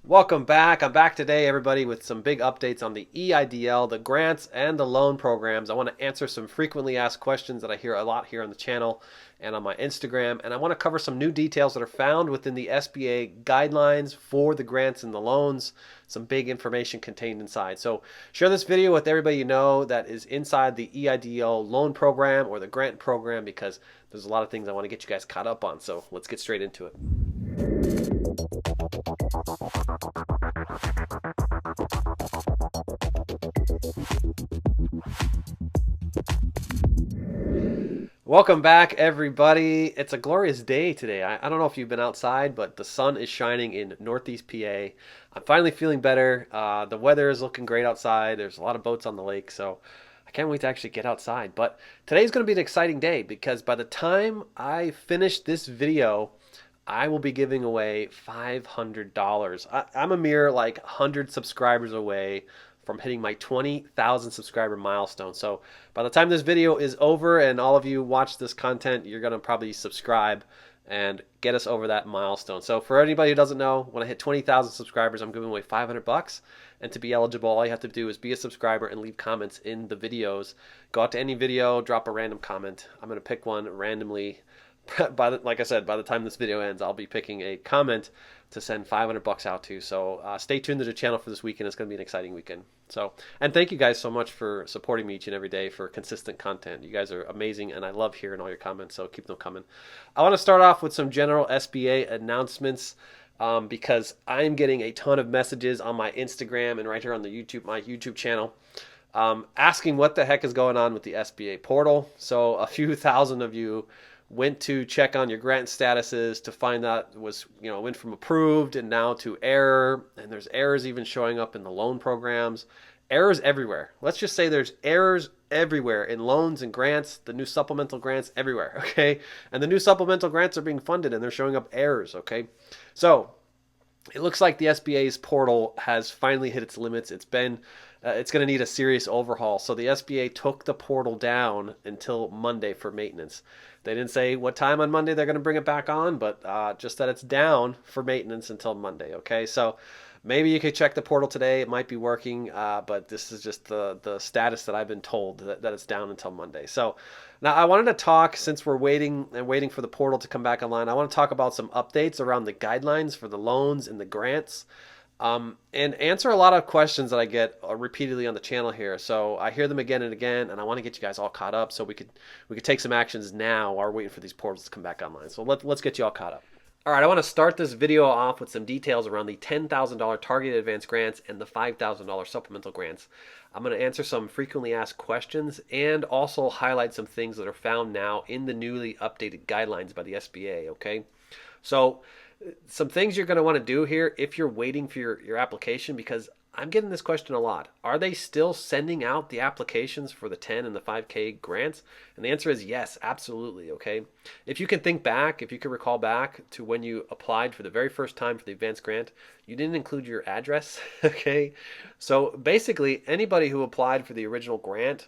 Welcome back. I'm back today, everybody, with some big updates on the EIDL, the grants, and the loan programs. I want to answer some frequently asked questions that I hear a lot here on the channel and on my Instagram. And I want to cover some new details that are found within the SBA guidelines for the grants and the loans. Some big information contained inside. So share this video with everybody you know that is inside the EIDL loan program or the grant program, because there's a lot of things I want to get you guys caught up on. So let's get straight into it. Welcome back, everybody. It's a glorious day today. I don't know if you've been outside, but the sun is shining in Northeast PA. I'm finally feeling better. The weather is looking great outside. There's a lot of boats on the lake, so I can't wait to actually get outside. But today's going to be an exciting day because by the time I finish this video, I will be giving away $500. I'm a mere like 100 subscribers away from hitting my 20,000 subscriber milestone. So by the time this video is over and all of you watch this content, you're going to probably subscribe and get us over that milestone. So for anybody who doesn't know, when I hit 20,000 subscribers, I'm giving away $500. And to be eligible, all you have to do is be a subscriber and leave comments in the videos. Go out to any video, drop a random comment. I'm going to pick one randomly. Like I said, by the time this video ends, I'll be picking a comment to send $500 out to. So stay tuned to the channel for this weekend. It's going to be an exciting weekend. So, and thank you guys so much for supporting me each and every day for consistent content. You guys are amazing, and I love hearing all your comments. So keep them coming. I want to start off with some general SBA announcements. Because I'm getting a ton of messages on my Instagram and right here on the my YouTube channel, asking what the heck is going on with the SBA portal. So a few thousand of you went to check on your grant statuses to find out it was, went from approved and now to error, and there's errors even showing up in the loan programs. Errors everywhere. Let's just say there's errors everywhere in loans and grants, the new supplemental grants everywhere, okay? And the new supplemental grants are being funded and they're showing up errors, okay? So it looks like the SBA's portal has finally hit its limits. It's going to need a serious overhaul. So the SBA took the portal down until Monday for maintenance. They didn't say what time on Monday they're going to bring it back on, but just that it's down for maintenance until Monday. Okay, so maybe you could check the portal today. It might be working, but this is just the status that I've been told that it's down until Monday. So now I wanted to talk, since we're waiting for the portal to come back online, I want to talk about some updates around the guidelines for the loans and the grants. And answer a lot of questions that I get repeatedly on the channel here. So I hear them again and again, and I want to get you guys all caught up so we could take some actions now while we're waiting for these portals to come back online. So let's get you all caught up. All right, I want to start this video off with some details around the $10,000 targeted advance grants and the $5,000 supplemental grants. I'm going to answer some frequently asked questions and also highlight some things that are found now in the newly updated guidelines by the SBA, okay? So some things you're going to want to do here if you're waiting for your application, because I'm getting this question a lot. Are they still sending out the applications for the 10 and the 5K grants? And the answer is yes, absolutely, okay? If you can think back, if you can recall back to when you applied for the very first time for the advanced grant, you didn't include your address, okay? So basically, anybody who applied for the original grant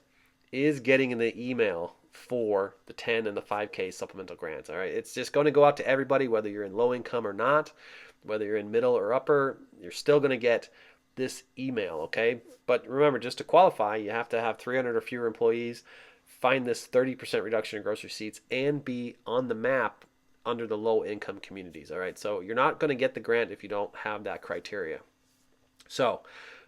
is getting in the email for the 10 and the 5K supplemental grants. All right, it's just going to go out to everybody, whether you're in low income or not, whether you're in middle or upper, you're still going to get this email, okay? But remember, just to qualify, you have to have 300 or fewer employees, find this 30% reduction in gross receipts, and be on the map under the low income communities. All right, so you're not going to get the grant if you don't have that criteria. So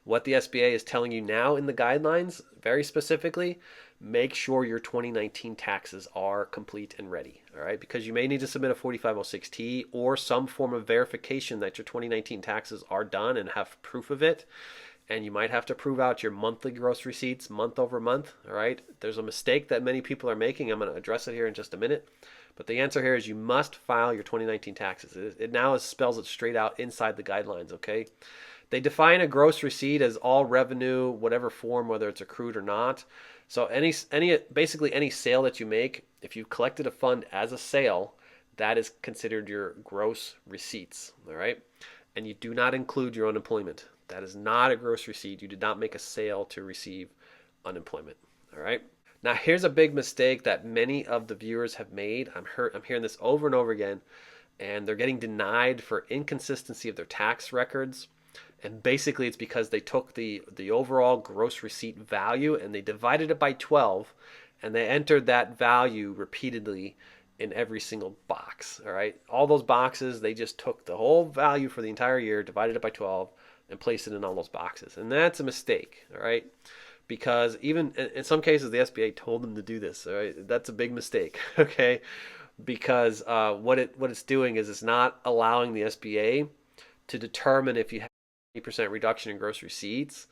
what the SBA is telling you now in the guidelines, very specifically, make sure your 2019 taxes are complete and ready, all right? Because you may need to submit a 4506T or some form of verification that your 2019 taxes are done and have proof of it. And you might have to prove out your monthly gross receipts month over month, all right? There's a mistake that many people are making. I'm going to address it here in just a minute. But the answer here is you must file your 2019 taxes. It now spells it straight out inside the guidelines, okay? They define a gross receipt as all revenue, whatever form, whether it's accrued or not. So basically any sale that you make, if you've collected a fund as a sale, that is considered your gross receipts, all right? And you do not include your unemployment. That is not a gross receipt. You did not make a sale to receive unemployment, all right? Now, here's a big mistake that many of the viewers have made. I'm hearing this over and over again, and they're getting denied for inconsistency of their tax records. And basically it's because they took the overall gross receipt value and they divided it by 12 and they entered that value repeatedly in every single box. All right, all those boxes, they just took the whole value for the entire year, divided it by 12, and placed it in all those boxes. And that's a mistake. All right, because even in some cases the SBA told them to do this. All right, that's a big mistake. Okay, because what it's doing is it's not allowing the SBA to determine if you have 80% reduction in gross receipts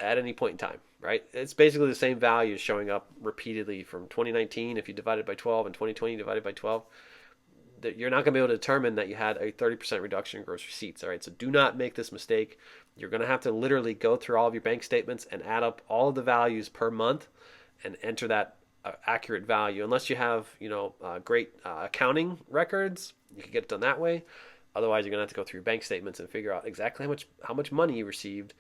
at any point in time, right? It's basically the same value showing up repeatedly from 2019 if you divide it by 12 and 2020 divided by 12. That you're not going to be able to determine that you had a 30% reduction in gross receipts. All right, so do not make this mistake. You're going to have to literally go through all of your bank statements and add up all of the values per month and enter that accurate value. Unless you have, great accounting records, you can get it done that way. Otherwise, you're going to have to go through your bank statements and figure out exactly how much money you received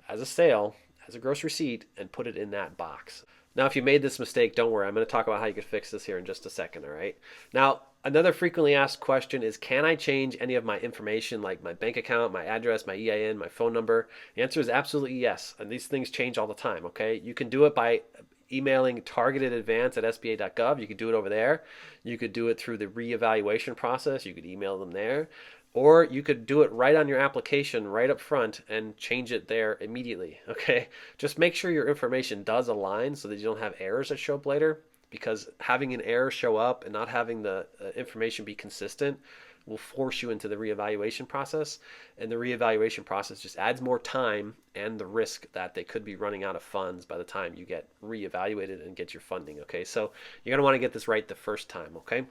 as a sale, as a gross receipt, and put it in that box. Now, if you made this mistake, don't worry. I'm going to talk about how you can fix this here in just a second, all right? Now, another frequently asked question is, can I change any of my information, like my bank account, my address, my EIN, my phone number? The answer is absolutely yes, and these things change all the time, okay? You can do it by emailing targetedadvance@sba.gov. You could do it over there. You could do it through the reevaluation process. You could email them there. Or you could do it right on your application right up front and change it there immediately, okay? Just make sure your information does align so that you don't have errors that show up later, because having an error show up and not having the information be consistent will force you into the reevaluation process, and the reevaluation process just adds more time and the risk that they could be running out of funds by the time you get reevaluated and get your funding, okay? So you're going to want to get this right the first time, okay?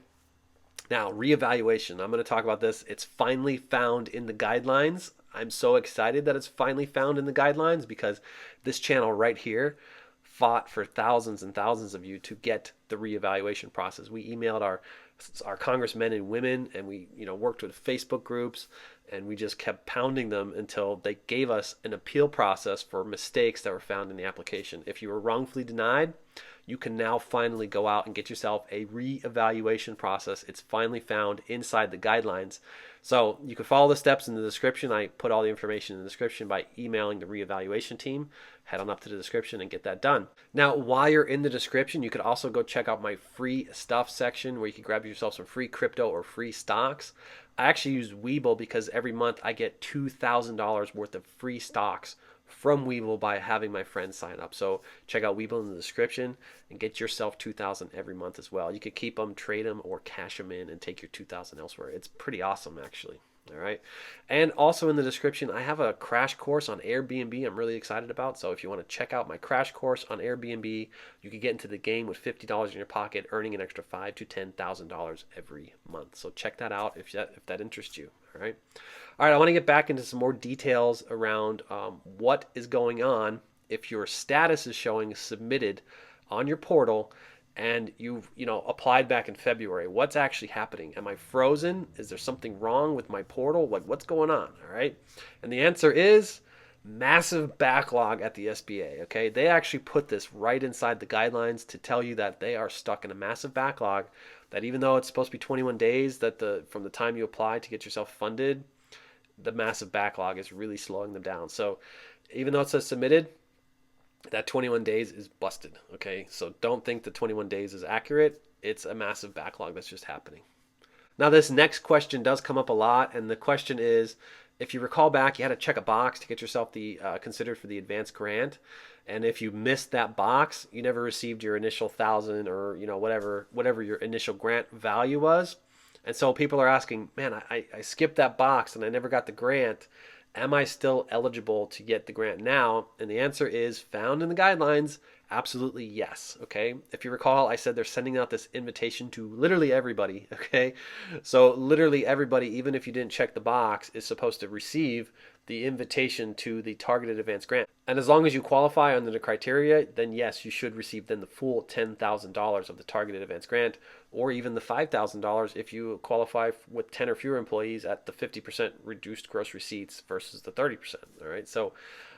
Now, reevaluation. I'm going to talk about this. It's finally found in the guidelines. I'm so excited that it's finally found in the guidelines because this channel right here fought for thousands and thousands of you to get the reevaluation process. We emailed our congressmen and women, and we worked with Facebook groups, and we just kept pounding them until they gave us an appeal process for mistakes that were found in the application. If you were wrongfully denied, you can now finally go out and get yourself a reevaluation process. It's finally found inside the guidelines. So you can follow the steps in the description. I put all the information in the description by emailing the reevaluation team. Head on up to the description and get that done. Now, while you're in the description, you could also go check out my free stuff section where you can grab yourself some free crypto or free stocks. I actually use Webull because every month I get $2,000 worth of free stocks from Webull by having my friends sign up. So check out Webull in the description and get yourself $2,000 every month as well. You could keep them, trade them, or cash them in and take your $2,000 elsewhere. It's pretty awesome, actually. All right. And also in the description, I have a crash course on Airbnb I'm really excited about. So if you want to check out my crash course on Airbnb, you can get into the game with $50 in your pocket, earning an extra $5,000 to $10,000 every month. So check that out if that interests you. All right. All right. I want to get back into some more details around what is going on if your status is showing submitted on your portal and you've applied back in February. What's actually happening? Am I frozen? Is there something wrong with my portal? Like, what's going on? All right. And the answer is massive backlog at the SBA. Okay. They actually put this right inside the guidelines to tell you that they are stuck in a massive backlog, that even though it's supposed to be 21 days from the time you apply to get yourself funded, the massive backlog is really slowing them down. So even though it says submitted, that 21 days is busted, okay? So don't think the 21 days is accurate. It's a massive backlog that's just happening. Now, this next question does come up a lot, and the question is, if you recall back, you had to check a box to get yourself considered for the advanced grant, and if you missed that box, you never received your initial 1,000 or whatever your initial grant value was. And so people are asking, man, I skipped that box and I never got the grant. Am I still eligible to get the grant now? And the answer is, found in the guidelines, absolutely yes. Okay. If you recall, I said they're sending out this invitation to literally everybody. Okay. So literally everybody, even if you didn't check the box, is supposed to receive the invitation to the targeted advance grant. And as long as you qualify under the criteria, then yes, you should receive then the full $10,000 of the targeted advance grant, or even the $5,000 if you qualify with 10 or fewer employees at the 50% reduced gross receipts versus the 30%. All right. So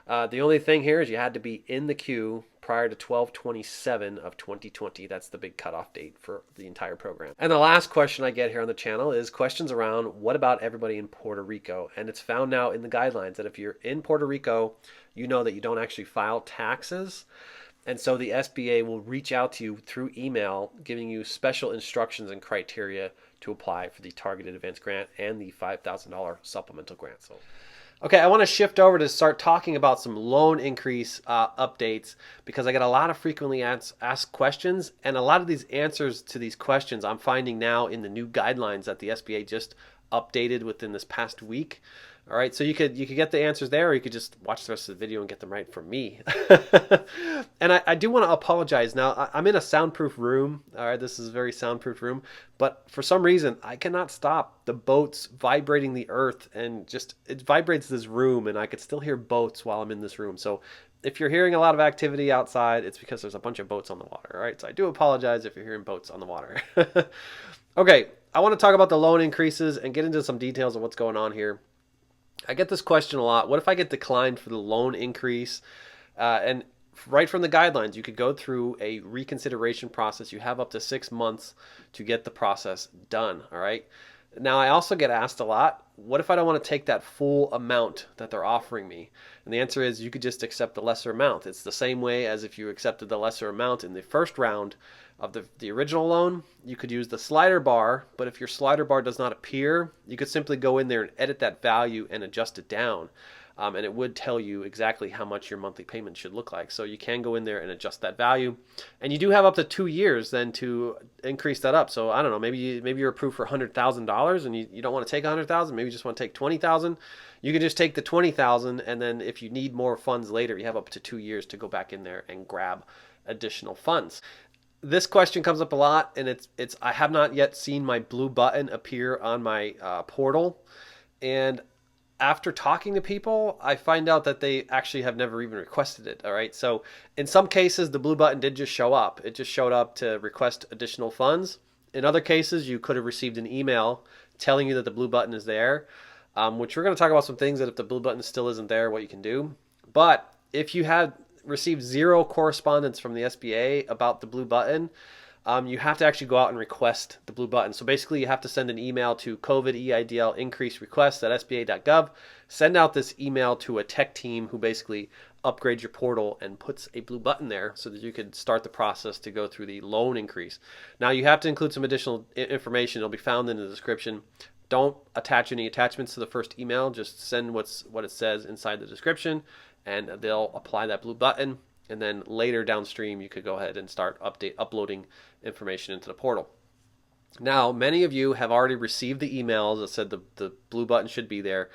the only thing here is you had to be in the queue prior to 12/27 of 2020. That's the big cutoff date for the entire program. And the last question I get here on the channel is questions around what about everybody in Puerto Rico? And it's found now in the guidelines that if you're in Puerto Rico, you know that you don't actually file taxes. And so the SBA will reach out to you through email, giving you special instructions and criteria to apply for the targeted advance grant and the $5,000 supplemental grant. So, okay, I want to shift over to start talking about some loan increase updates, because I get a lot of frequently asked questions, and a lot of these answers to these questions I'm finding now in the new guidelines that the SBA just updated within this past week. All right, so you could get the answers there, or you could just watch the rest of the video and get them right from me. And I do want to apologize. Now, I'm in a soundproof room. All right, this is a very soundproof room. But for some reason, I cannot stop the boats vibrating the earth, and just it vibrates this room, and I could still hear boats while I'm in this room. So if you're hearing a lot of activity outside, it's because there's a bunch of boats on the water. All right, so I do apologize if you're hearing boats on the water. Okay, I want to talk about the loan increases and get into some details of what's going on here. I get this question a lot. What if I get declined for the loan increase? And right from the guidelines, you could go through a reconsideration process. You have up to 6 months to get the process done. All right. Now, I also get asked a lot, what if I don't want to take that full amount that they're offering me? And the answer is you could just accept the lesser amount. It's the same way as if you accepted the lesser amount in the first round of the original loan. You could use the slider bar, but if your slider bar does not appear, you could simply go in there and edit that value and adjust it down. And it would tell you exactly how much your monthly payment should look like. So you can go in there and adjust that value. And you do have up to 2 years then to increase that up. So I don't know, maybe you're approved for $100,000 and you don't want to take $100,000, maybe you just want to take $20,000. You can just take the $20,000, and then if you need more funds later, you have up to 2 years to go back in there and grab additional funds. This question comes up a lot, and it's I have not yet seen my blue button appear on my portal. And after talking to people, I find out that they actually have never even requested it. All right. So in some cases, the blue button did just show up. It just showed up to request additional funds. In other cases, you could have received an email telling you that the blue button is there, which we're going to talk about some things that if the blue button still isn't there, what you can do. But if you have received zero correspondence from the SBA about the blue button, you have to actually go out and request the blue button. So basically, you have to send an email to COVID EIDL increase request at SBA.gov. Send out this email to a tech team who basically upgrades your portal and puts a blue button there so that you can start the process to go through the loan increase. Now, you have to include some additional information. It'll be found in the description. Don't attach any attachments to the first email. Just send what it says inside the description, and they'll apply that blue button. And then later downstream, you could go ahead and start uploading information into the portal. Now, many of you have already received the emails that said the blue button should be there.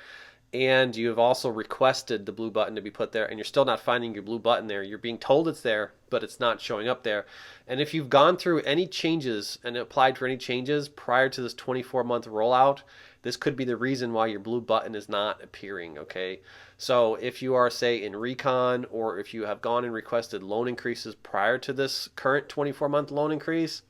And you have also requested the blue button to be put there, and you're still not finding your blue button there. You're being told it's there, but it's not showing up there. And if you've gone through any changes and applied for any changes prior to this 24-month rollout, this could be the reason why your blue button is not appearing, okay? So if you are, say, in recon, or if you have gone and requested loan increases prior to this current 24-month loan increase,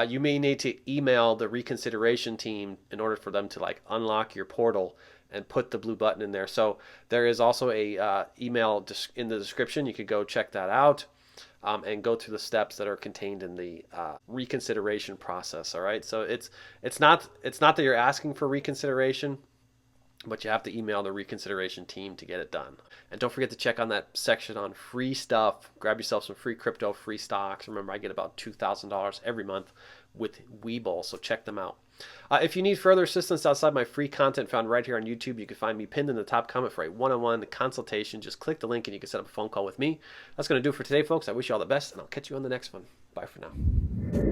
you may need to email the reconsideration team in order for them to unlock your portal and put the blue button in there. So there is also a email in the description. You could go check that out and go through the steps that are contained in the reconsideration process. All right. So it's not that you're asking for reconsideration, but you have to email the reconsideration team to get it done. And don't forget to check on that section on free stuff. Grab yourself some free crypto, free stocks. Remember, I get about $2,000 every month with Webull, so check them out. If you need further assistance outside my free content found right here on YouTube, you can find me pinned in the top comment for a one-on-one consultation. Just click the link and you can set up a phone call with me. That's going to do it for today, folks. I wish you all the best, and I'll catch you on the next one. Bye for now.